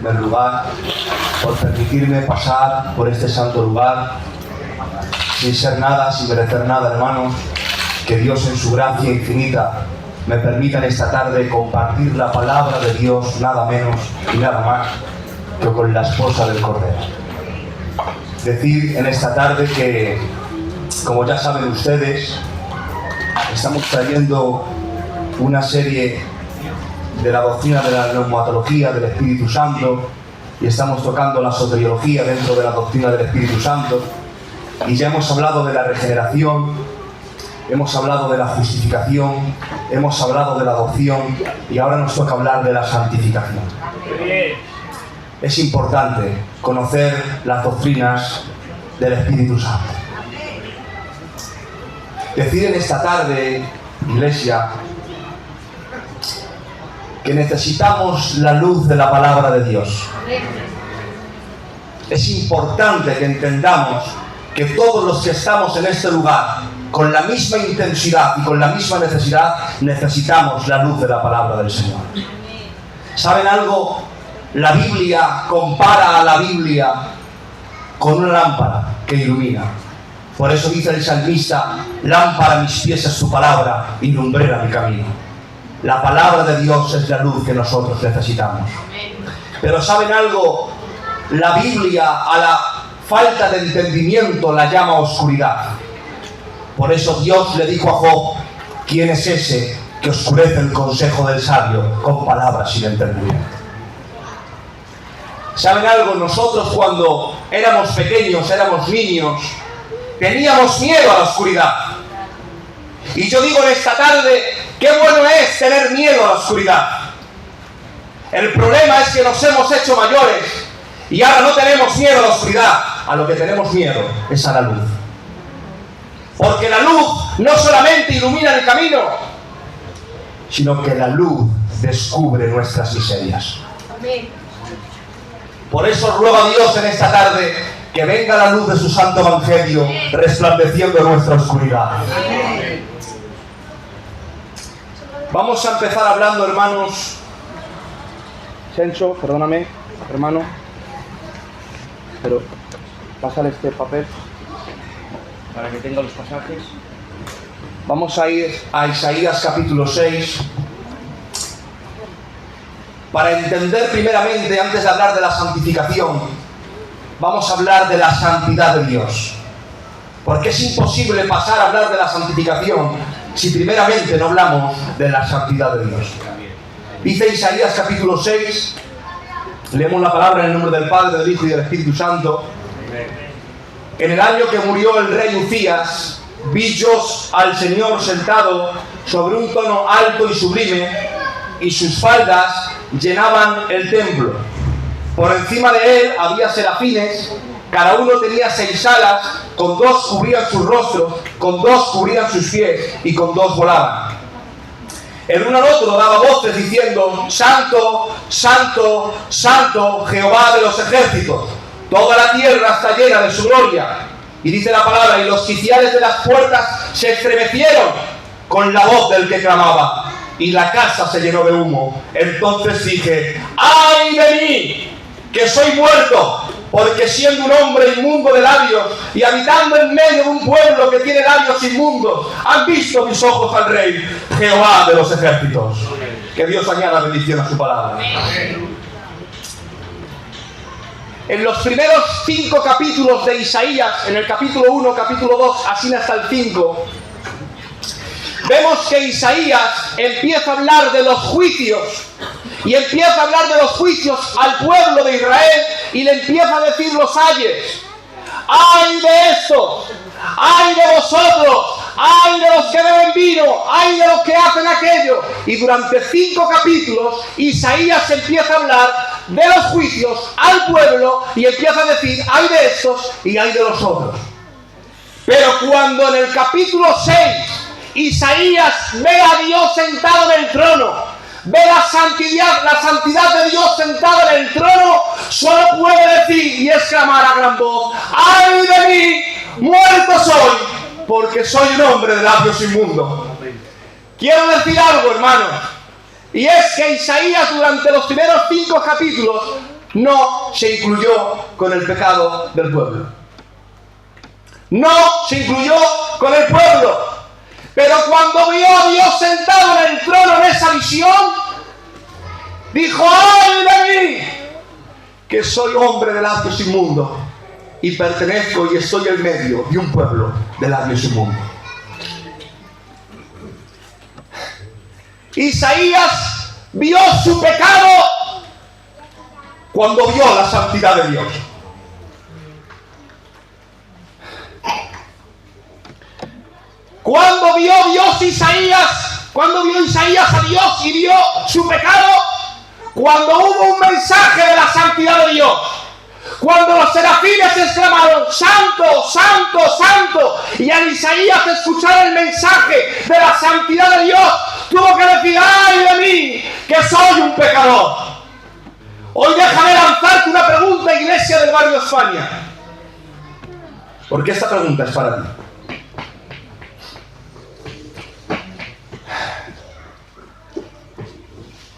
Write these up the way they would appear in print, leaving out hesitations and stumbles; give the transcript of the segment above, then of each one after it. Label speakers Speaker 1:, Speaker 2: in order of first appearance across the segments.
Speaker 1: primer lugar, por permitirme pasar por este santo lugar, sin ser nada, sin merecer nada, hermanos. Que Dios en su gracia infinita me permita en esta tarde compartir la palabra de Dios, nada menos y nada más que con la esposa del Cordero. Decir en esta tarde que, como ya saben ustedes, estamos trayendo una serie de la doctrina de la neumatología del Espíritu Santo y estamos tocando la soteriología dentro de la doctrina del Espíritu Santo, y ya hemos hablado de la regeneración, hemos hablado de la justificación, hemos hablado de la adopción y ahora nos toca hablar de la santificación. Es importante conocer las doctrinas del Espíritu Santo. Decir en esta tarde, Iglesia, que necesitamos la luz de la palabra de Dios. Es importante que entendamos que todos los que estamos en este lugar, con la misma intensidad y con la misma necesidad, necesitamos la luz de la palabra del Señor. ¿Saben algo? La Biblia compara a la Biblia con una lámpara que ilumina. Por eso dice el salmista: lámpara a mis pies es tu palabra y lumbrera mi camino. La palabra de Dios es la luz que nosotros necesitamos. Pero ¿saben algo? La Biblia a la falta de entendimiento la llama oscuridad. Por eso Dios le dijo a Job: ¿quién es ese que oscurece el consejo del sabio con palabras sin entendimiento? ¿Saben algo? Nosotros cuando éramos pequeños, éramos niños, teníamos miedo a la oscuridad. Y yo digo en esta tarde, qué bueno es tener miedo a la oscuridad. El problema es que nos hemos hecho mayores y ahora no tenemos miedo a la oscuridad. A lo que tenemos miedo es a la luz. Porque la luz no solamente ilumina el camino, sino que la luz descubre nuestras miserias. Amén. Por eso ruego a Dios en esta tarde que venga la luz de su santo evangelio resplandeciendo nuestra oscuridad. Amén. Vamos a empezar hablando, hermanos. Sencho, perdóname, hermano, pero pásale este papel para que tenga los pasajes. Vamos a ir a Isaías capítulo 6 para entender primeramente, antes de hablar de la santificación, vamos a hablar de la santidad de Dios. Porque es imposible pasar a hablar de la santificación si primeramente no hablamos de la santidad de Dios. Dice Isaías capítulo 6, leemos la palabra en el nombre del Padre, del Hijo y del Espíritu Santo. En el año que murió el rey Uzías, vi yo al Señor sentado sobre un trono alto y sublime, y sus faldas llenaban el templo. Por encima de él había serafines, cada uno tenía 6 alas, con 2 cubrían sus rostros, con 2 cubrían sus pies, y con 2 volaban. El uno al otro daba voces diciendo: Santo, Santo, Santo, Jehová de los ejércitos, toda la tierra está llena de su gloria. Y dice la palabra: y los quiciales de las puertas se estremecieron con la voz del que clamaba, y la casa se llenó de humo. Entonces dije: ¡ay de mí, que soy muerto! Porque siendo un hombre inmundo de labios y habitando en medio de un pueblo que tiene labios inmundos, han visto mis ojos al Rey, Jehová de los ejércitos. Que Dios añada bendición a su palabra. En los primeros 5 capítulos de Isaías, en el capítulo 1, capítulo 2, así hasta el 5, vemos que Isaías empieza a hablar de los juicios, y empieza a hablar de los juicios al pueblo de Israel, y le empieza a decir los ayes. ¡Ay de estos! ¡Ay de vosotros! ¡Ay de los que beben vino! ¡Ay de los que hacen aquello! Y durante 5 capítulos Isaías empieza a hablar de los juicios al pueblo y empieza a decir: ¡ay de estos y ay de los otros! Pero cuando en el capítulo 6 Isaías ve a Dios sentado en el trono, ve la santidad de Dios sentado en el trono, solo puede decir y exclamar a gran voz: ¡ay de mí, muerto soy, porque soy un hombre de labios inmundos! Quiero decir algo, hermanos, y es que Isaías durante los primeros 5 capítulos no se incluyó con el pecado del pueblo. No se incluyó con el pueblo. Pero cuando vio a Dios sentado en el trono en esa visión, dijo: ¡ay de mí! Que soy hombre de labios inmundos y pertenezco y estoy en medio de un pueblo de labios inmundos. Isaías vio su pecado cuando vio la santidad de Dios. Cuando vio Isaías a Dios y vio su pecado, cuando hubo un mensaje de la santidad de Dios, cuando los serafines exclamaron: ¡santo, santo, santo! Y al Isaías escuchar el mensaje de la santidad de Dios, tuvo que decir: ¡ay de mí, que soy un pecador! Hoy déjame lanzarte una pregunta, iglesia del barrio España, porque esta pregunta es para ti.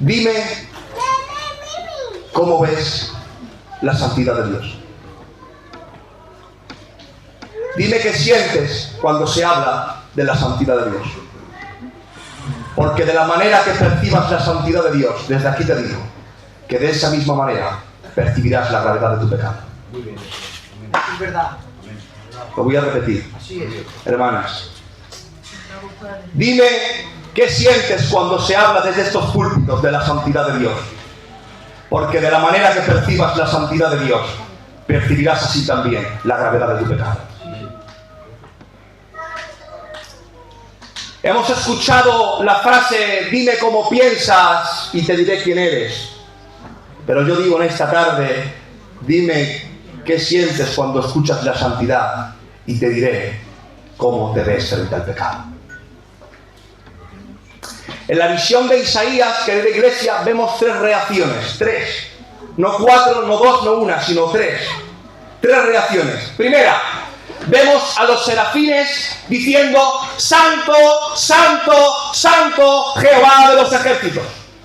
Speaker 1: Dime cómo ves la santidad de Dios. Dime qué sientes cuando se habla de la santidad de Dios. Porque de la manera que percibas la santidad de Dios, desde aquí te digo que de esa misma manera percibirás la gravedad de tu pecado.
Speaker 2: Muy bien. Es verdad.
Speaker 1: Lo voy a repetir.
Speaker 2: Así es.
Speaker 1: Hermanas, dime qué sientes cuando se habla desde estos púlpitos de la santidad de Dios. Porque de la manera que percibas la santidad de Dios, percibirás así también la gravedad de tu pecado. Hemos escuchado la frase: dime cómo piensas y te diré quién eres. Pero yo digo en esta tarde: dime qué sientes cuando escuchas la santidad y te diré cómo te ves frente al pecado. En la visión de Isaías, querida iglesia, vemos tres reacciones. Tres. No cuatro, no dos, no una, sino tres. Tres reacciones. Primera, vemos a los serafines diciendo: santo, santo, santo, Jehová de los ejércitos.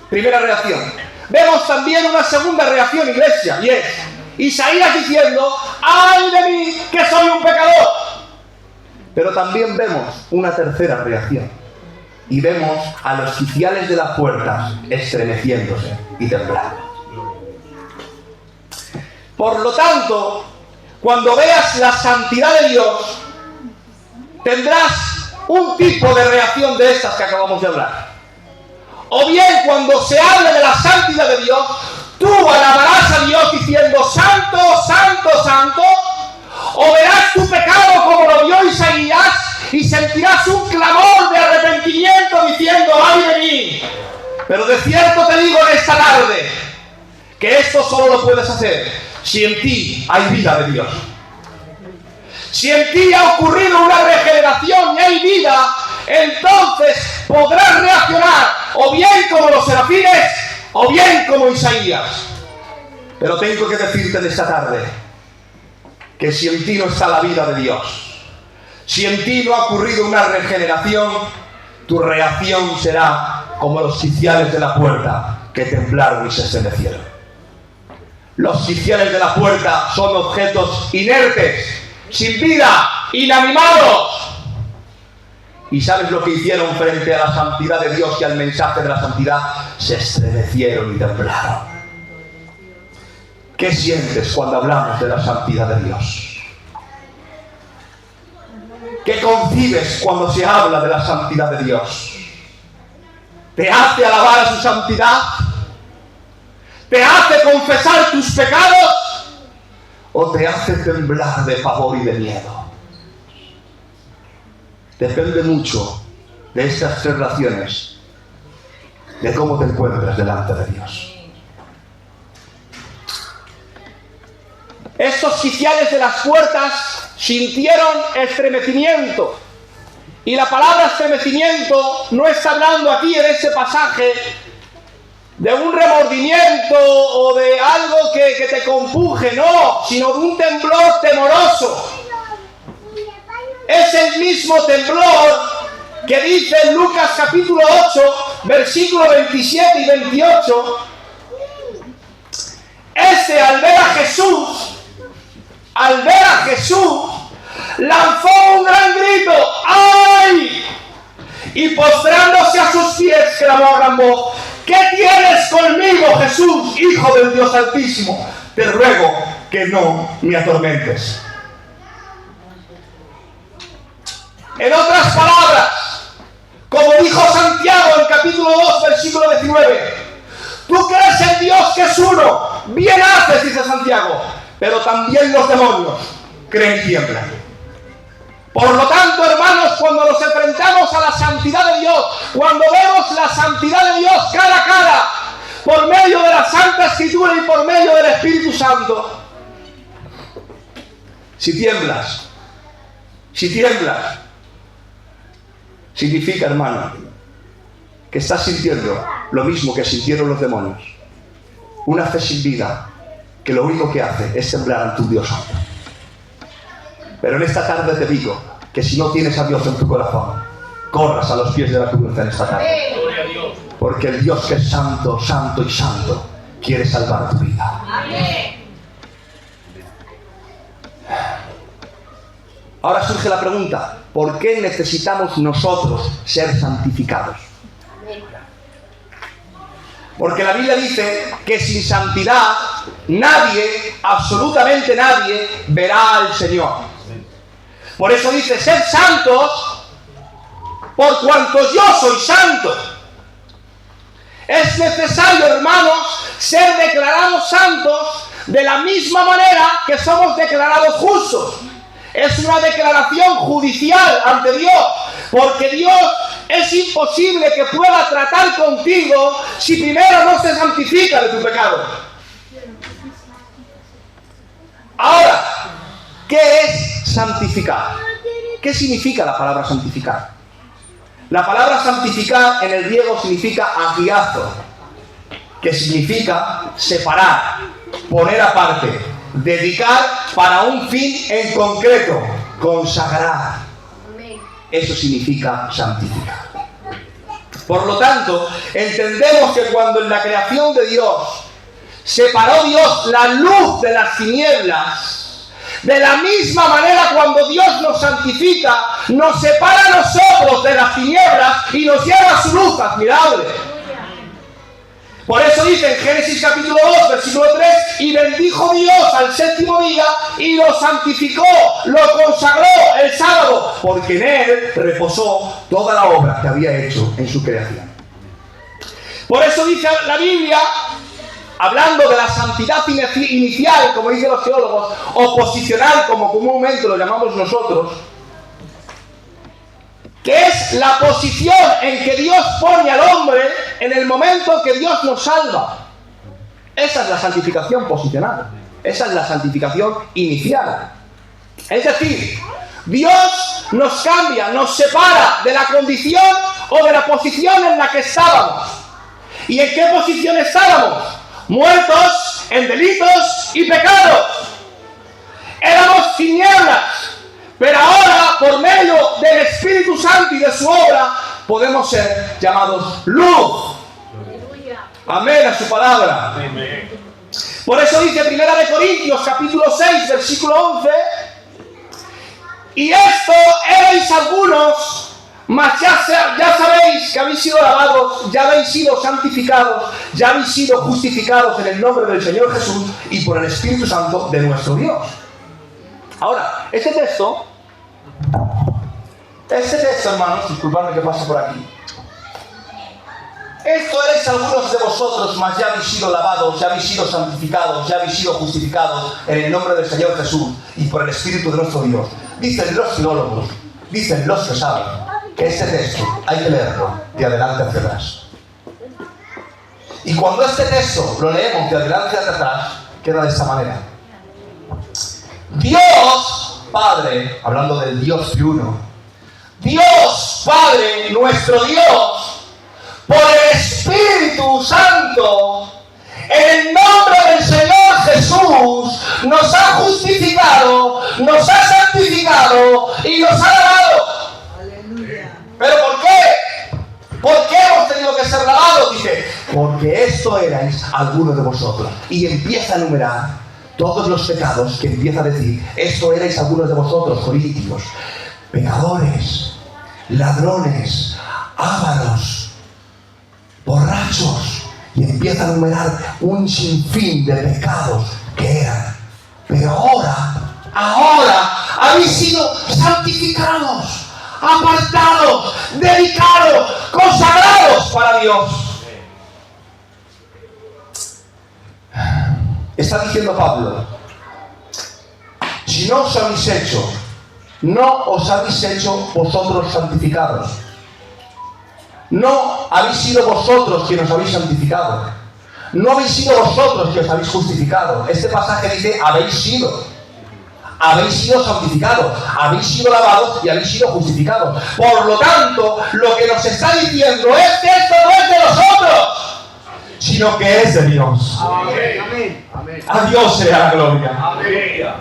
Speaker 1: Primera reacción. Vemos también una segunda reacción, iglesia, y es Isaías diciendo: ¡ay de mí, que soy un pecador! Pero también vemos una tercera reacción. Y vemos a los oficiales de las puertas estremeciéndose y temblando. Por lo tanto, cuando veas la santidad de Dios, tendrás un tipo de reacción de estas que acabamos de hablar. O bien, cuando se hable de la santidad de Dios, tú alabarás a Dios diciendo: santo, santo, santo. O verás tu pecado como lo vio Isaías y sentirás un clamor de arrepentimiento diciendo: ¡ay de mí! Pero de cierto te digo en esta tarde que esto solo lo puedes hacer si en ti hay vida de Dios. Si en ti ha ocurrido una regeneración y hay vida, entonces podrás reaccionar o bien como los serafines o bien como Isaías. Pero tengo que decirte en esta tarde que si en ti no está la vida de Dios, si en ti no ha ocurrido una regeneración, tu reacción será como los sitiales de la puerta que temblaron y se estremecieron. Los sitiales de la puerta son objetos inertes, sin vida, inanimados. ¿Y sabes lo que hicieron frente a la santidad de Dios y al mensaje de la santidad? Se estremecieron y temblaron. ¿Qué sientes cuando hablamos de la santidad de Dios? ¿Qué concibes cuando se habla de la santidad de Dios? ¿Te hace alabar a su santidad? ¿Te hace confesar tus pecados? ¿O te hace temblar de pavor y de miedo? Depende mucho de estas tres razones de cómo te encuentras delante de Dios. Estos oficiales de las puertas sintieron estremecimiento. Y la palabra estremecimiento no está hablando aquí en ese pasaje de un remordimiento o de algo que te compuje, no, sino de un temblor temoroso. Es el mismo temblor que dice en Lucas capítulo 8, versículos 27 y 28. Ese al ver a Jesús, lanzó un gran grito, ¡ay! Y postrándose a sus pies, clamó a gran voz, ¿qué tienes conmigo, Jesús, Hijo del Dios Altísimo? Te ruego que no me atormentes. En otras palabras, como dijo Santiago en capítulo 2, versículo 19, tú crees en Dios que es uno, bien haces, dice Santiago, pero también los demonios creen y tiemblan. Por lo tanto, hermanos, cuando nos enfrentamos a la santidad de Dios, cuando vemos la santidad de Dios cara a cara, por medio de la Santa Escritura y por medio del Espíritu Santo, si tiemblas, significa, hermano, que estás sintiendo lo mismo que sintieron los demonios. Una fe sin vida, que lo único que hace es temblar ante un Dios santo. Pero en esta tarde te digo que si no tienes a Dios en tu corazón, corras a los pies de la cruz en esta tarde. Porque el Dios que es santo, santo y santo, quiere salvar tu vida. Ahora surge la pregunta, ¿por qué necesitamos nosotros ser santificados? Porque la Biblia dice que sin santidad nadie, absolutamente nadie, verá al Señor. Por eso dice, sed santos, por cuanto yo soy santo. Es necesario, hermanos, ser declarados santos de la misma manera que somos declarados justos. Es una declaración judicial ante Dios, porque Dios es imposible que pueda tratar contigo si primero no se santifica de tu pecado. Ahora, ¿qué es santificar? ¿Qué significa la palabra santificar? La palabra santificar en el griego significa agiazo, que significa separar, poner aparte, dedicar para un fin en concreto, consagrar. Eso significa santificar. Por lo tanto, entendemos que cuando en la creación de Dios separó Dios la luz de las tinieblas, de la misma manera cuando Dios nos santifica, nos separa a nosotros de las tinieblas y nos lleva a su luz admirable. Por eso dice en Génesis capítulo 2, versículo 3, y bendijo Dios al séptimo día y lo santificó, lo consagró el sábado, porque en él reposó toda la obra que había hecho en su creación. Por eso dice la Biblia, hablando de la santidad inicial, como dicen los teólogos, o posicional, como comúnmente lo llamamos nosotros, que es la posición en que Dios pone al hombre en el momento que Dios nos salva. Esa es la santificación posicional. Esa es la santificación inicial. Es decir, Dios nos cambia, nos separa de la condición o de la posición en la que estábamos. ¿Y en qué posición estábamos? Muertos en delitos y pecados. Éramos tinieblas. Pero ahora, por medio del Espíritu Santo y de su obra, podemos ser llamados luz. Amén a su palabra. Amén. Por eso dice 1 Corintios capítulo 6, versículo 11, y esto erais algunos, mas ya sabéis que habéis sido lavados, ya habéis sido santificados, ya habéis sido justificados en el nombre del Señor Jesús y por el Espíritu Santo de nuestro Dios. Ahora, este texto, hermanos, disculpadme que pase por aquí. Esto erais algunos de vosotros, mas ya habéis sido lavados, ya habéis sido santificados, ya habéis sido justificados en el nombre del Señor Jesús y por el Espíritu de nuestro Dios. Dicen los teólogos, dicen los que saben, que este texto hay que leerlo de adelante hacia atrás. Y cuando este texto lo leemos de adelante hacia atrás, queda de esta manera. Dios Padre, hablando del Dios triuno, Dios Padre, nuestro Dios, por el Espíritu Santo, en el nombre del Señor Jesús, nos ha justificado, nos ha santificado y nos ha lavado. Aleluya. ¿Pero por qué? ¿Por qué hemos tenido que ser lavados? Dice, porque esto erais algunos de vosotros. Y empieza a enumerar todos los pecados que empieza a decir, esto erais algunos de vosotros, corintios, pecadores, ladrones, ávaros, borrachos. Y empieza a enumerar un sinfín de pecados que eran. Pero ahora habéis sido santificados, apartados, dedicados, consagrados para Dios. Está diciendo Pablo, si no os habéis hecho vosotros santificados. No habéis sido vosotros quienes os habéis santificado. No habéis sido vosotros que os habéis justificado. Este pasaje dice, habéis sido santificados, habéis sido lavados y habéis sido justificados. Por lo tanto, lo que nos está diciendo es que esto no es de nosotros, sino que es de Dios.
Speaker 2: Amén.
Speaker 1: A Dios sea la gloria.
Speaker 2: Amén.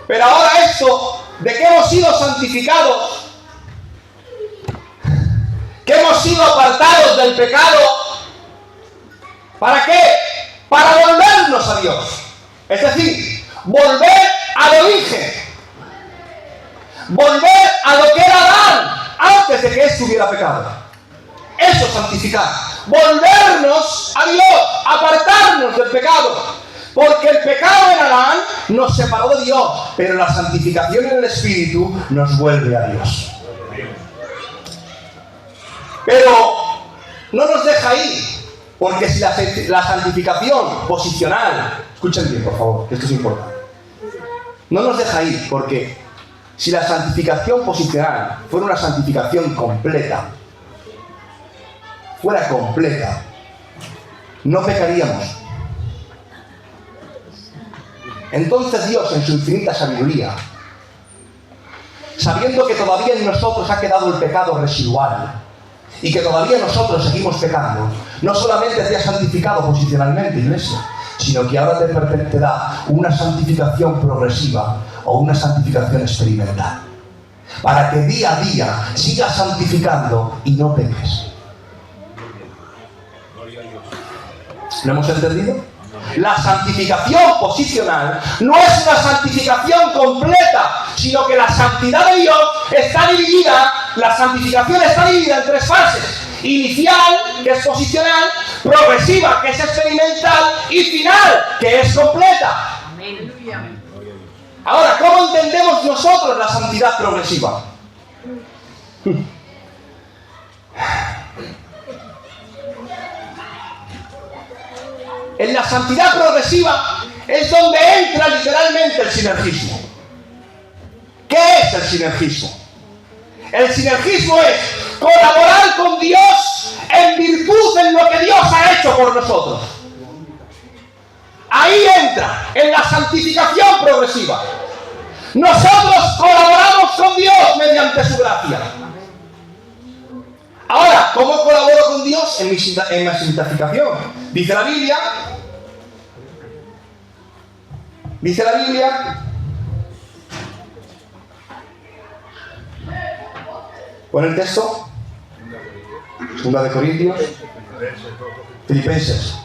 Speaker 1: Pero ahora esto, de que hemos sido santificados, que hemos sido apartados del pecado, ¿para qué? Para volvernos a Dios. Es decir, volver al origen. Volver a lo que era Adán antes de que estuviera pecado. Eso es santificar. Volvernos a Dios, apartarnos del pecado. Porque el pecado en Adán nos separó de Dios, pero la santificación en el Espíritu nos vuelve a Dios. Pero no nos deja ahí, porque si la santificación posicional, escuchen bien por favor, que esto es importante, no nos deja ahí, porque si la santificación posicional fuera una santificación completa, no pecaríamos. Entonces Dios, en su infinita sabiduría, sabiendo que todavía en nosotros ha quedado el pecado residual, y que todavía nosotros seguimos pecando, no solamente te ha santificado posicionalmente, iglesia, sino que ahora te da una santificación progresiva o una santificación experimental, para que día a día sigas santificando y no peques. ¿Lo hemos entendido? La santificación posicional no es una santificación completa, sino que la santidad de Dios está dividida, la santificación está dividida en tres fases: inicial, que es posicional; progresiva, que es experimental; y final, que es completa.
Speaker 3: Amén.
Speaker 1: Ahora, ¿cómo entendemos nosotros la santidad progresiva? En la santidad progresiva es donde entra literalmente el sinergismo. ¿Qué es el sinergismo? El sinergismo es colaborar con Dios en virtud de lo que Dios ha hecho por nosotros. Ahí entra, en la santificación progresiva. Nosotros colaboramos con Dios mediante su gracia. Ahora, ¿cómo colaboro con Dios en mi santificación? Dice la Biblia, pon el texto, 2 de Corintios, Filipenses.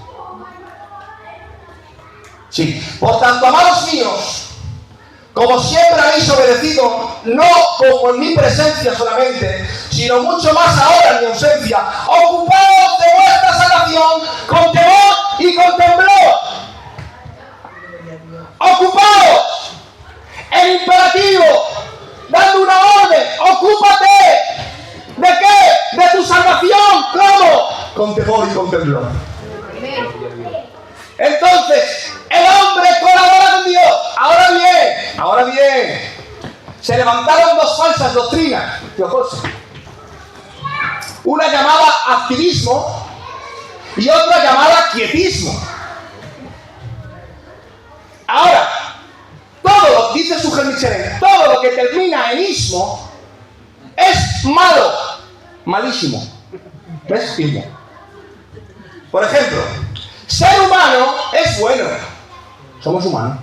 Speaker 1: Sí, por tanto, amados míos, como siempre habéis obedecido, no como en mi presencia solamente, sino mucho más ahora en mi ausencia, ocupaos de vuestra salvación con temor y con temblor. Ocupaos, el imperativo, dando una orden, ocúpate. ¿De qué? De tu salvación. ¿Cómo? Con temor y con temblor. Entonces, el hombre colabora con Dios. Ahora bien, se levantaron dos falsas doctrinas, tío José. Una llamada activismo y otra llamada quietismo. Ahora, todo, dice Sujel Michel, todo lo que termina en ismo es malo, malísimo. ¿Ves? Ismo. Por ejemplo, ser humano es bueno. Somos humanos.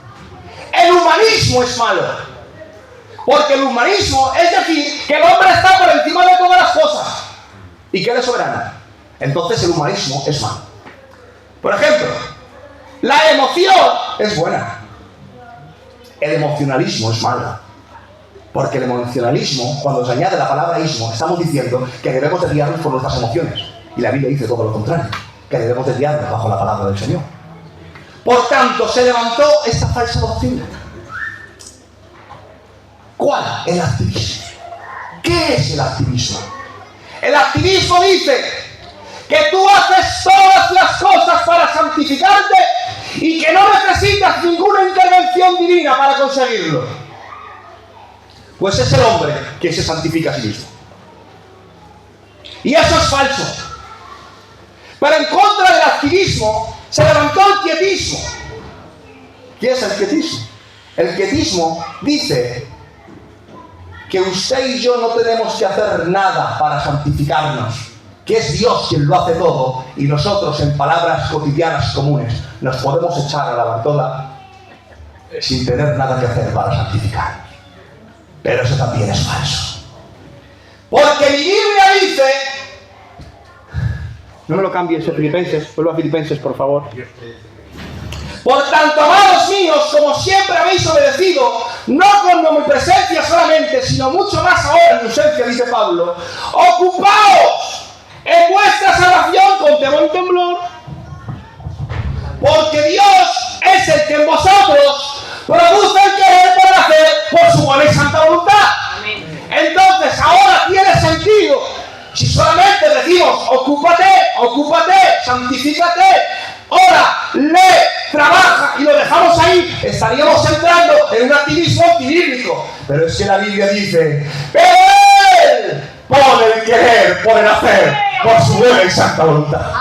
Speaker 1: El humanismo es malo. Porque el humanismo es decir que el hombre está por encima de todas las cosas y que él es soberano. Entonces el humanismo es malo. Por ejemplo, la emoción es buena. El emocionalismo es malo. Porque el emocionalismo, cuando se añade la palabra ismo, estamos diciendo que debemos de guiarnos por nuestras emociones. Y la Biblia dice todo lo contrario, que debemos de guiarnos bajo la palabra del Señor. Por tanto, se levantó esta falsa doctrina. ¿Cuál? El activismo. ¿Qué es el activismo? El activismo dice que tú haces todas las cosas para santificarte y que no necesitas ninguna intervención divina para conseguirlo. Pues es el hombre que se santifica a sí mismo. Y eso es falso. Pero en contra del activismo se levantó el quietismo. ¿Qué es el quietismo? El quietismo dice que usted y yo no tenemos que hacer nada para santificarnos, que es Dios quien lo hace todo, y nosotros en palabras cotidianas comunes nos podemos echar a la bartola sin tener nada que hacer para santificarnos. Pero eso también es falso. Porque mi Biblia dice... No me lo cambies, Filipenses. Vuelvo a Filipenses, por favor. Por tanto, amados míos, como siempre habéis obedecido, no con mi presencia solamente, sino mucho más ahora en mi ausencia, dice Pablo, ocupaos en vuestra salvación con temor y temblor, porque Dios es el que en vosotros produce el querer para hacer por su buena y santa voluntad. Entonces, ahora tiene sentido si solamente decimos ocúpate, santifícate, ora, lee, trabaja y lo dejamos ahí, estaríamos entrando en un activismo antibíblico. Pero es que la Biblia dice, pero Él pone el querer por el hacer por su buena y santa voluntad.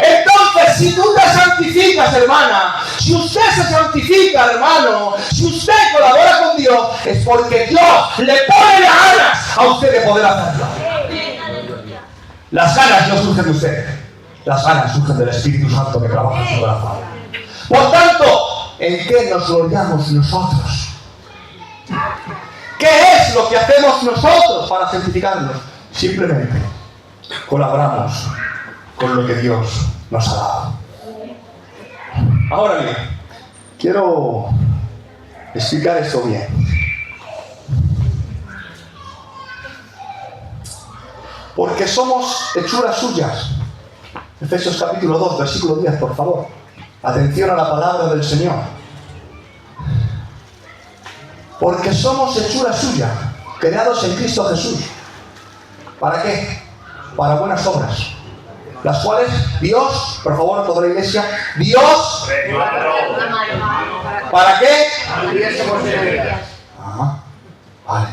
Speaker 1: Entonces, si tú te santificas, hermana, si usted se santifica, hermano, si usted colabora con Dios, es porque Dios le pone las ganas a usted de poder hacerlo. Las ganas no surgen de usted, las ganas surgen del Espíritu Santo que trabaja en su corazón. Por tanto, ¿en qué nos gloriamos nosotros? ¿Qué es lo que hacemos nosotros para santificarnos? Simplemente colaboramos con lo que Dios nos ha dado. Ahora bien, quiero explicar esto bien. Porque somos hechuras suyas. Efesios capítulo 2, versículo 10, por favor. Atención a la palabra del Señor. Porque somos hechuras suyas, creados en Cristo Jesús. ¿Para qué? Para buenas obras, las cuales Dios, por favor, toda la iglesia, Dios, ¿para qué? Vale.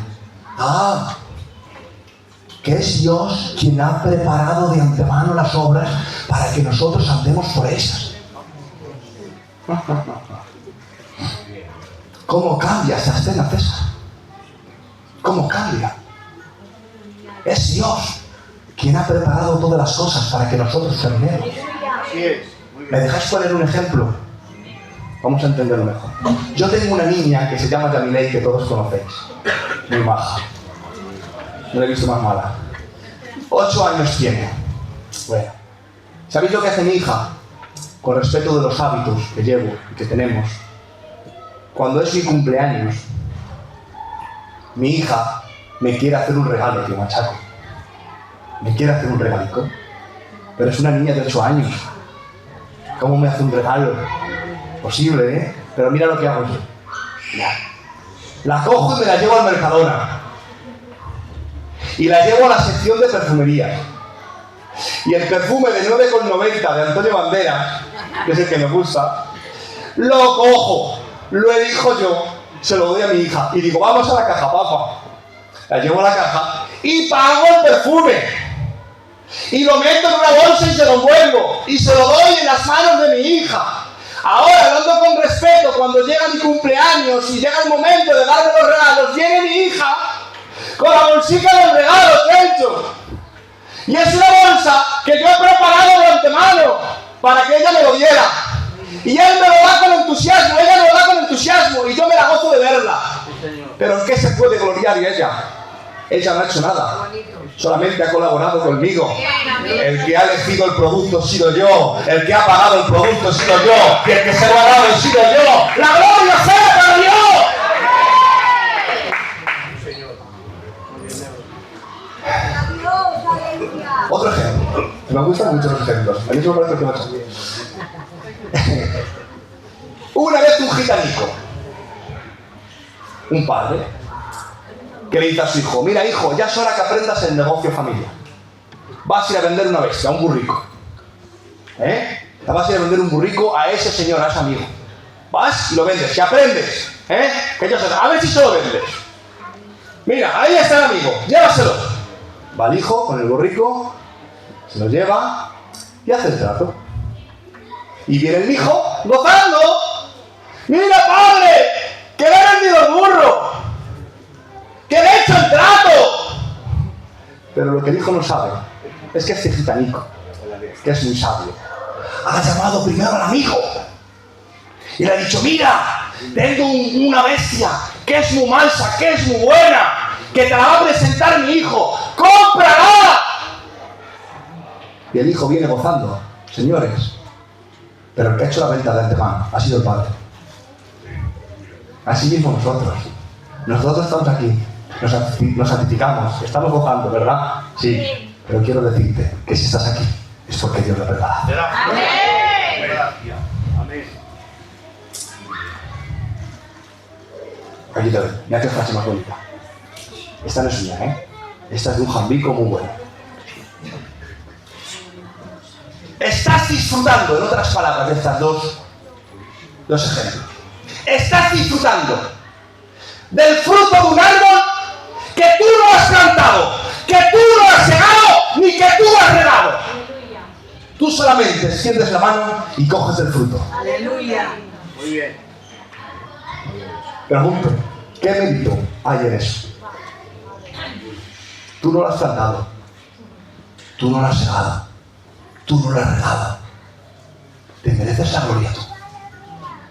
Speaker 1: Que es Dios quien ha preparado de antemano las obras para que nosotros andemos por ellas. ¿Cómo cambia esa escena, César? ¿Cómo cambia? Es Dios quien ha preparado todas las cosas para que nosotros caminemos. ¿Me dejáis poner un ejemplo? Vamos a entenderlo mejor. Yo tengo una niña que se llama Yamilei, que todos conocéis. Muy maja. No la he visto más mala. 8 años tiene. Bueno, ¿sabéis lo que hace mi hija? Con respecto de los hábitos que llevo y que tenemos. Cuando es mi cumpleaños, mi hija me quiere hacer un regalo, tío machaco. Me quiere hacer un regalico. Pero es una niña de 8 años. ¿Cómo me hace un regalo? Posible, ¿eh? Pero mira lo que hago yo. Mira. La cojo y me la llevo al Mercadona. Y la llevo a la sección de perfumería. Y el perfume de 9,90 de Antonio Banderas, que es el que me gusta, lo cojo, lo elijo yo, se lo doy a mi hija y digo, vamos a la caja, papá. La llevo a la caja y pago el perfume. Y lo meto en una bolsa y se lo envuelvo. Y se lo doy en las manos de mi hija. Ahora, hablando con respeto, cuando llega mi cumpleaños y llega el momento de darme los regalos, viene mi hija con la bolsita del regalo que he hecho. Y es una bolsa que yo he preparado de antemano para que ella me lo diera. Y él me lo da con entusiasmo, ella me lo da con entusiasmo y yo me la gozo de verla. Pero ¿en qué se puede gloriar ella? Ella no ha hecho nada. Solamente ha colaborado conmigo. El que ha elegido el producto he sido yo. El que ha pagado el producto he sido yo. Y el que se lo ha dado he sido yo. ¡La gloria sea para Dios! Otro ejemplo. Me gustan mucho los ejemplos. A mí se me parece que me hecho. Una vez un gitanico, un padre, que le dice a su hijo: mira, hijo, ya es hora que aprendas el negocio familiar. Vas a ir a vender una bestia, un burrico. Te vas a ir a vender un burrico a ese señor, a ese amigo. Vas y lo vendes, que aprendes. Que yo sé, a ver si se lo vendes. Mira, ahí está el amigo, llévaselo. Va el hijo con el burrico, se lo lleva y hace el trato. Y viene el hijo gozando. ¡Mira, padre! ¡Que le he vendido el burro! ¡Que le he hecho el trato! Pero lo que el hijo no sabe es que este gitanico, que es muy sabio, ha llamado primero al amigo y le ha dicho: mira, tengo una bestia que es muy mansa, que es muy buena, que te la va a presentar mi hijo. ¡Cómprala! Y el hijo viene gozando. Señores, pero el que ha hecho la venta de antemano ha sido el padre. Así mismo nosotros estamos aquí, nos santificamos, estamos gozando, ¿verdad? Sí, pero quiero decirte que si estás aquí es porque Dios lo ha preparado.
Speaker 2: Amén. Amén.
Speaker 1: Aquí te doy, mira qué frase más bonita. Esta no es mía, Esta es de un jambico muy bueno. Estás disfrutando, en otras palabras, de estas dos ejemplos. Estás disfrutando del fruto de un árbol que tú no has plantado, que tú no has segado, ni que tú has regado. Tú solamente extiendes la mano y coges el fruto.
Speaker 3: Aleluya.
Speaker 2: Muy bien.
Speaker 1: Pregunto, ¿qué mérito hay en eso? Tú no lo has plantado, tú no lo has segado, tú no lo has regado. Te mereces la gloria tú.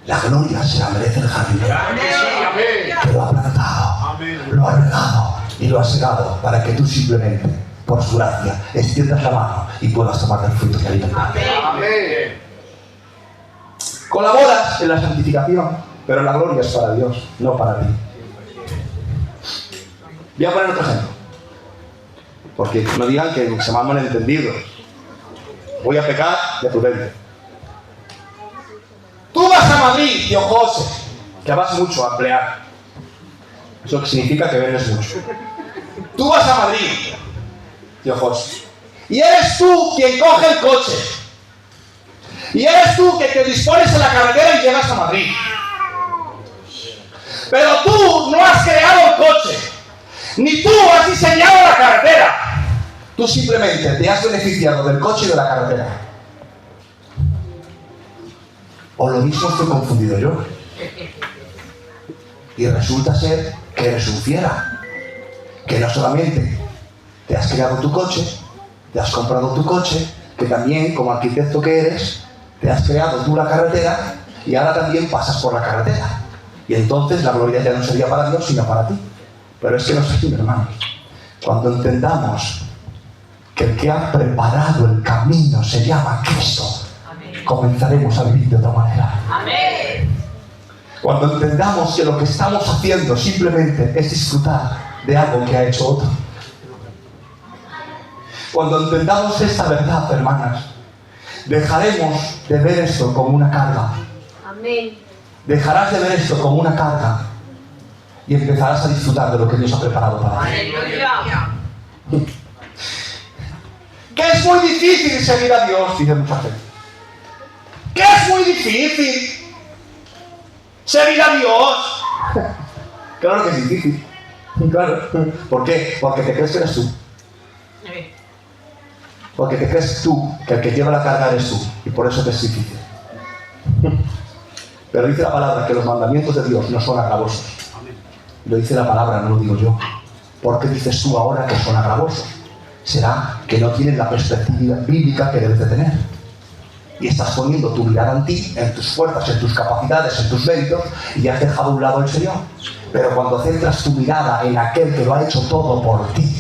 Speaker 1: La gloria se la merece el jardinero, que lo ha plantado, lo ha regado y lo ha segado para que tú simplemente, por su gracia, extiendas la mano y puedas tomar del fruto que hay en ti.
Speaker 2: Amén.
Speaker 1: Colaboras en la santificación, pero la gloria es para Dios, no para ti. Voy a poner otro ejemplo, porque no digan que se me han malentendido. Voy a pecar de prudente. Tú vas a Madrid, tío José, que vas mucho a emplear. Eso significa que vendes mucho. Tú vas a Madrid, tío José, y eres tú quien coge el coche. Y eres tú que te dispones en la carretera y llegas a Madrid. Pero tú no has creado el coche, ni tú has diseñado la carretera. Tú simplemente te has beneficiado del coche y de la carretera. O lo mismo estoy confundido yo. Y resulta ser que eres un fiera. Que no solamente te has creado tu coche, te has comprado tu coche, que también, como arquitecto que eres, te has creado tú la carretera y ahora también pasas por la carretera. Y entonces la gloria ya no sería para Dios, sino para ti. Pero es que no es así, hermanos. Cuando entendamos que el que ha preparado el camino se llama Cristo, comenzaremos a vivir de otra manera.
Speaker 3: Amén.
Speaker 1: Cuando entendamos que lo que estamos haciendo simplemente es disfrutar de algo que ha hecho otro. Cuando entendamos esta verdad, hermanas, dejaremos de ver esto como una carga.
Speaker 3: Amén.
Speaker 1: Dejarás de ver esto como una carga y empezarás a disfrutar de lo que Dios ha preparado para ti.
Speaker 3: Aleluya.
Speaker 1: Que es muy difícil seguir a Dios, dice mucha gente. Que es muy difícil seguir a Dios. Claro que es difícil. Claro. ¿Por qué? Porque te crees que eres tú. Porque te crees tú que el que lleva la carga eres tú. Y por eso te es difícil. Pero dice la palabra que los mandamientos de Dios no son agravosos. Lo dice la palabra, no lo digo yo. ¿Por qué dices tú ahora que son agravosos? Será que no tienes la perspectiva bíblica que debes de tener. y estás poniendo tu mirada en ti, en tus fuerzas, en tus capacidades, en tus méritos, y has dejado a un lado el Señor. Pero cuando centras tu mirada en aquel que lo ha hecho todo por ti,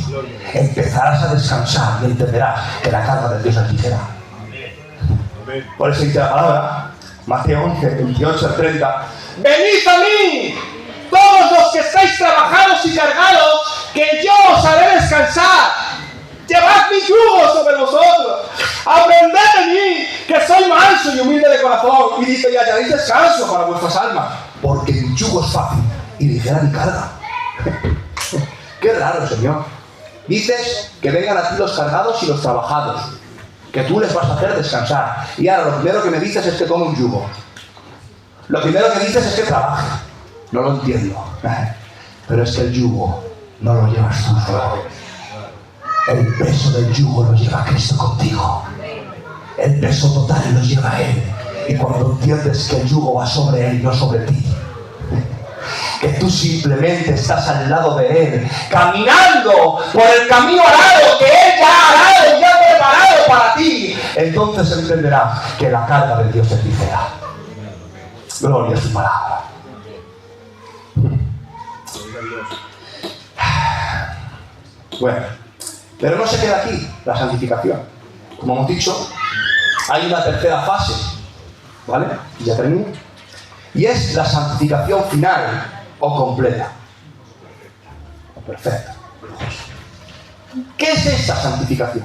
Speaker 1: empezarás a descansar y entenderás que la carga de Dios es ligera. Por eso dice la palabra, Mateo 11, 28 al 30, venid a mí, todos los que estáis trabajados y cargados, que yo os haré descansar. Llevad mi yugo sobre vosotros, aprended de mí, que soy manso y humilde de corazón. Y dice, y hallaréis descanso para vuestras almas, porque mi yugo es fácil y ligera mi carga. Qué raro, Señor. Dices que vengan a ti los cargados y los trabajados, que tú les vas a hacer descansar. Y ahora lo primero que me dices es que tome un yugo. Lo primero que dices es que trabaje. No lo entiendo. Pero es que el yugo no lo llevas tú solo. El peso del yugo lo lleva Cristo contigo. El peso total lo lleva Él. Y cuando entiendes que el yugo va sobre Él, no sobre ti, que tú simplemente estás al lado de Él, caminando por el camino arado que Él ya ha arado y ya ha preparado para ti, entonces entenderás que la carga de Dios es ligera. Gloria a su palabra. Bueno, pero no se queda aquí la santificación. Como hemos dicho, hay una tercera fase, ¿vale? Y ya termino. Y es la santificación final o completa. O perfecta. ¿Qué es esta santificación?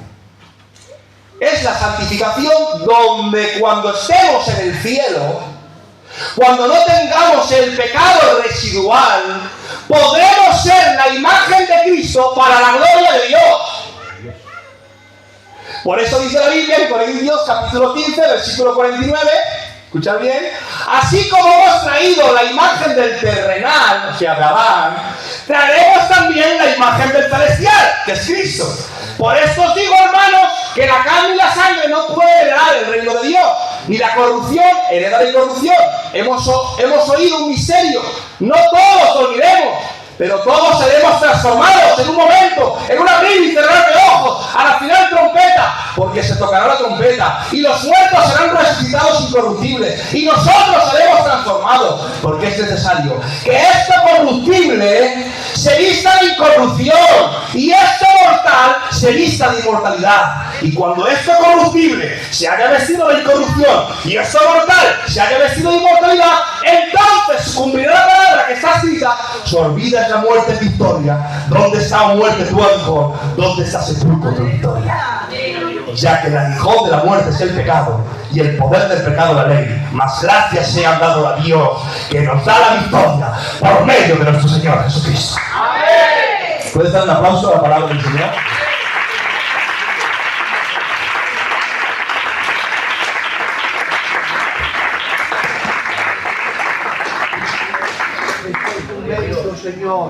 Speaker 1: Es la santificación donde cuando estemos en el cielo, cuando no tengamos el pecado residual, podremos ser la imagen de Cristo para la gloria de Dios. Por eso dice la Biblia en Corintios capítulo 15, versículo 49, escuchad bien, así como hemos traído la imagen del terrenal, o sea, de Adán, traeremos también la imagen del celestial, que es Cristo. Por esto os digo, hermanos, que la carne y la sangre no pueden heredar el reino de Dios, ni la corrupción hereda la incorrupción. Hemos oído un misterio, no todos lo oiremos, pero todos seremos transformados en un momento, en un abrir y cerrar de ojos, a la final trompeta, porque se tocará la trompeta, y los muertos serán resucitados incorruptibles, y nosotros seremos transformados, porque es necesario que esto corruptible se vista de incorrupción, y esto mortal se vista de inmortalidad. Y cuando esto corruptible se haya vestido de incorrupción, y esto mortal se haya vestido de inmortalidad, entonces cumplirá la palabra que está escrita: olvida la muerte en victoria. ¿Dónde está muerte tu aguijón? ¿Dónde está sepulcro tu victoria? Ya que el aguijón de la muerte es el pecado, y el poder del pecado la ley, mas gracias sean dado a Dios, que nos da la victoria por medio de nuestro Señor Jesucristo. Amén. ¿Puedes dar un aplauso a la palabra del Señor?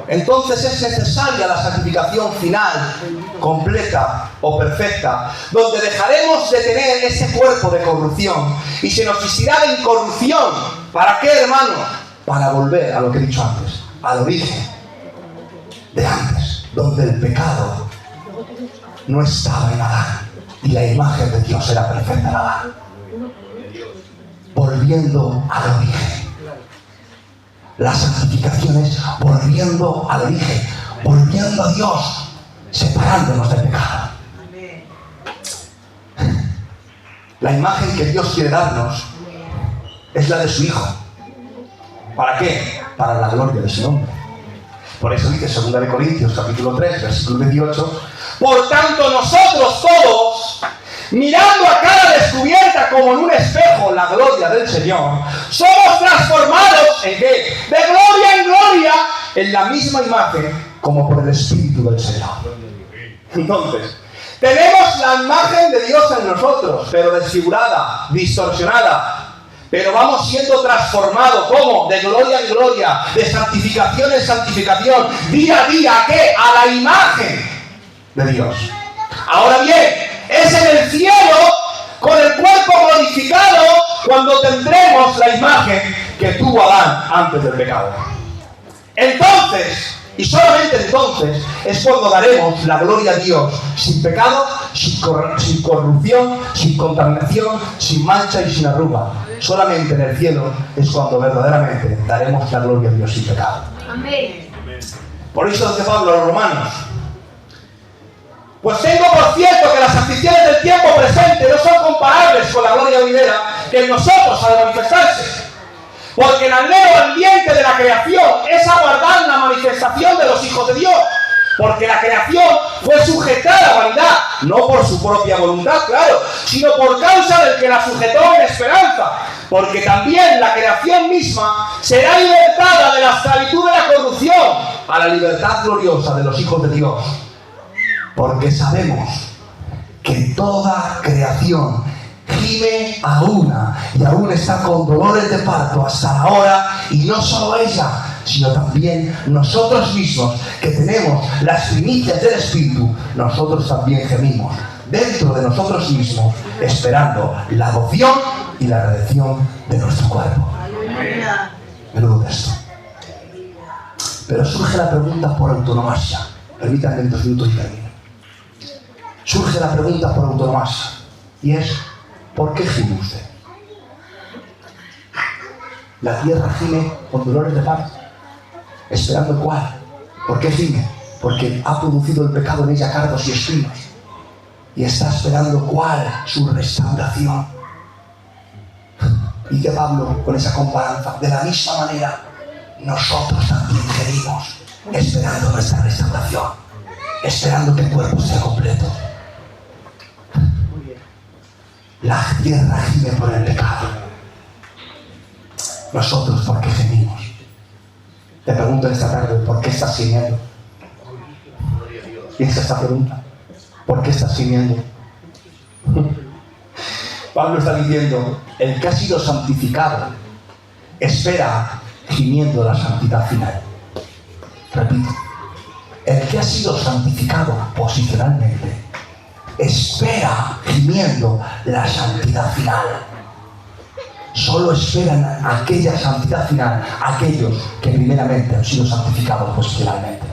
Speaker 1: Entonces es necesaria la santificación final, completa o perfecta, donde dejaremos de tener ese cuerpo de corrupción y se nos vistirá de incorrupción. ¿Para qué, hermano? Para volver a lo que he dicho antes, al origen de antes, donde el pecado no estaba en Adán y la imagen de Dios era perfecta en Adán. Volviendo al origen. La santificación es volviendo al origen, volviendo a Dios, separándonos del pecado. La imagen que Dios quiere darnos es la de su Hijo. ¿Para qué? Para la gloria de su nombre. Por eso dice 2 Corintios capítulo 3, versículo 18: por tanto nosotros todos, mirando a cara descubierta como en un espejo la gloria del Señor, somos transformados ¿en qué? De gloria en gloria, en la misma imagen como por el Espíritu del Señor. Entonces, tenemos la imagen de Dios en nosotros, pero desfigurada, distorsionada. Pero vamos siendo transformados, ¿cómo? De gloria en gloria, de santificación en santificación, día a día, ¿qué? A la imagen de Dios. Ahora bien, es en el cielo, con el cuerpo modificado, cuando tendremos la imagen que tuvo Adán antes del pecado. Entonces, Y solamente entonces es cuando daremos la gloria a Dios sin pecado, sin corrupción, sin contaminación, sin mancha y sin arruga. Solamente en el cielo es cuando verdaderamente daremos la gloria a Dios sin pecado.
Speaker 3: Amén.
Speaker 1: Por eso dice Pablo a los romanos: pues tengo por cierto que las aflicciones del tiempo presente no son comparables con la gloria venidera que en nosotros ha de manifestarse. Porque el anhelo ardiente de la creación es aguardar la manifestación de los hijos de Dios. Porque la creación fue sujetada a vanidad, no por su propia voluntad, claro, sino por causa del que la sujetó en esperanza. Porque también la creación misma será libertada de la esclavitud de la corrupción a la libertad gloriosa de los hijos de Dios. Porque sabemos que toda creación gime a una y aún está con dolores de parto hasta ahora, y no solo ella, sino también nosotros mismos, que tenemos las primicias del Espíritu, nosotros también gemimos dentro de nosotros mismos, esperando la adopción y la redención de nuestro cuerpo.
Speaker 3: Aleluya.
Speaker 1: Menudo texto. Pero surge la pregunta por autonomía. Permítanme 2 minutos y termino. Surge la pregunta por autonomía, y es: ¿por qué gime usted? La tierra gime con dolores de parto. ¿Esperando cuál? ¿Por qué gime? Porque ha producido el pecado en ella cardos y espinos. Y está esperando cuál, su restauración. Y que Pablo, con esa comparanza, de la misma manera, nosotros también gemimos, esperando nuestra restauración, esperando que el cuerpo sea completo. La tierra gime por el pecado. Nosotros, ¿por qué gemimos? Te pregunto esta tarde: ¿por qué estás gimiendo? Piensa esta pregunta: ¿por qué estás gimiendo? Pablo está diciendo: el que ha sido santificado espera gimiendo la santidad final. Repito: el que ha sido santificado posicionalmente espera gimiendo la santidad final. Solo esperan aquella santidad final aquellos que primeramente han sido santificados posicionalmente.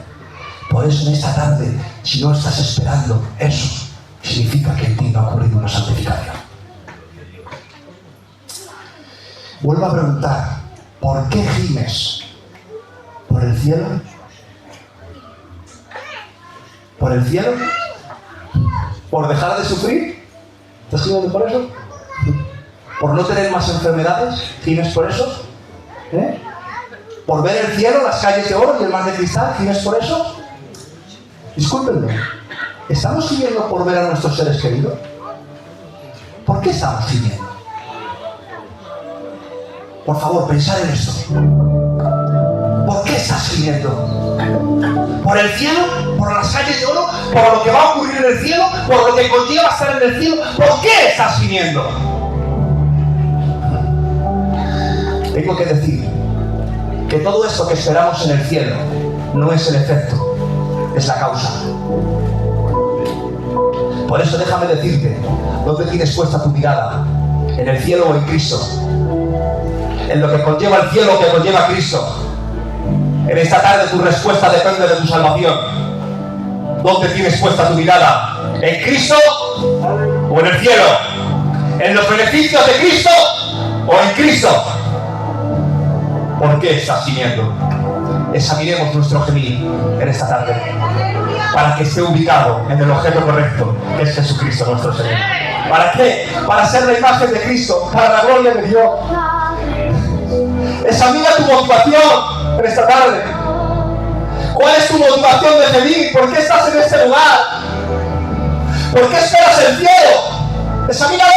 Speaker 1: Por eso en esta tarde, si no estás esperando eso, significa que en ti no ha ocurrido una santificación. Vuelvo a preguntar: ¿por qué gimes? ¿Por el cielo? ¿Por el cielo? ¿Por dejar de sufrir? ¿Estás gimiendo por eso? ¿Por no tener más enfermedades? ¿Gimes por eso? ¿Por ver el cielo, las calles de oro y el mar de cristal? ¿Gimes por eso? Discúlpenme, ¿estamos gimiendo por ver a nuestros seres queridos? ¿Por qué estamos gimiendo? Por favor, pensad en esto. ¿Por qué estás gimiendo? ¿Por el cielo? ¿Por las calles de oro? ¿Por lo que va a ocurrir en el cielo? ¿Por lo que conlleva estar en el cielo? ¿Por qué estás gimiendo? Tengo que decir que todo esto que esperamos en el cielo no es el efecto, es la causa. Por eso déjame decirte: ¿dónde tienes puesta tu mirada? ¿En el cielo o en Cristo? ¿En lo que conlleva el cielo o que conlleva Cristo? En esta tarde tu respuesta depende de tu salvación. ¿Dónde tienes puesta tu mirada? ¿En Cristo o en el cielo? ¿En los beneficios de Cristo o en Cristo? ¿Por qué estás gimiendo? Examinemos nuestro gemir en esta tarde, para que esté ubicado en el objeto correcto, que es Jesucristo nuestro Señor. ¿Para qué? Para ser la imagen de Cristo, para la gloria de Dios. Examina tu motivación en esta tarde. ¿Cuál es tu motivación de gemir? ¿Por qué estás en este lugar? ¿Por qué esperas el cielo? Examínalo.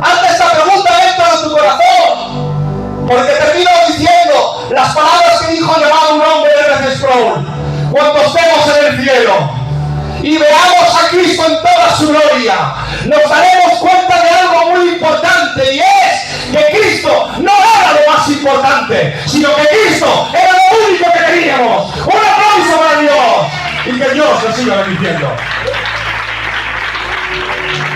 Speaker 1: Hazte esta pregunta dentro de tu corazón. Porque termino diciendo las palabras que dijo llamado un hombre de R.C. Sproul: cuando estemos en el cielo y veamos a Cristo en toda su gloria, nos daremos cuenta de algo muy importante, y es que Cristo no era lo más importante, sino que Cristo era lo único que queríamos. Un aplauso para Dios, y que Dios nos siga bendiciendo.